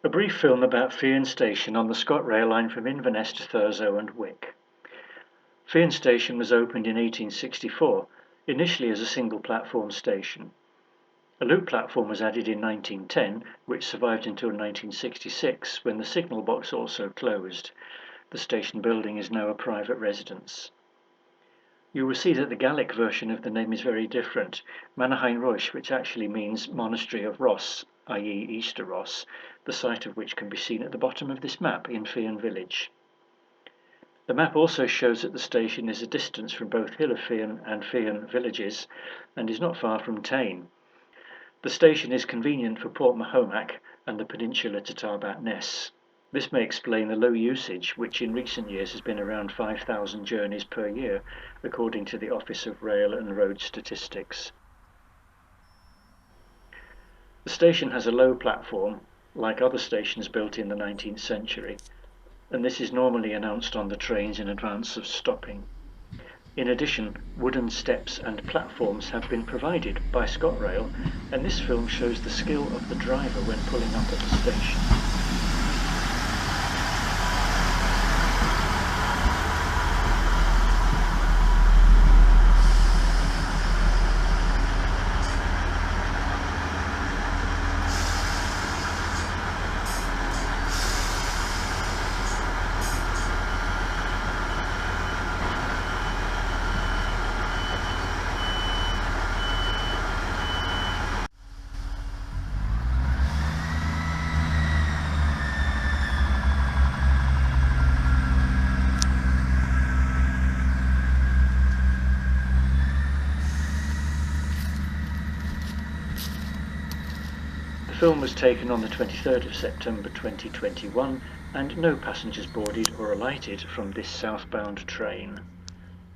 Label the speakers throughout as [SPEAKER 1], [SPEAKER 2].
[SPEAKER 1] A brief film about Fearn Station on the ScotRail line from Inverness to Thurso and Wick. Fearn Station was opened in 1864, initially as a single platform station. A loop platform was added in 1910, which survived until 1966, when the signal box also closed. The station building is now a private residence. You will see that the Gaelic version of the name is very different. Manahine Rois, which actually means Monastery of Ross, i.e. Easter Ross, the site of which can be seen at the bottom of this map in Fearn village. The map also shows that the station is a distance from both Hill of Fearn and Fearn villages and is not far from Tain. The station is convenient for Port Mahomac and the peninsula to Tarbat Ness. This may explain the low usage, which in recent years has been around 5,000 journeys per year, according to the Office of Rail and Road Statistics. The station has a low platform, like other stations built in the 19th century, and this is normally announced on the trains in advance of stopping. In addition, wooden steps and platforms have been provided by ScotRail, and this film shows the skill of the driver when pulling up at the station. The film was taken on the 23rd of September 2021 and no passengers boarded or alighted from this southbound train.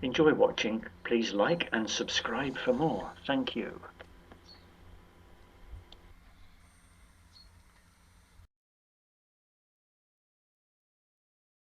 [SPEAKER 1] Enjoy watching, please like and subscribe for more. Thank you.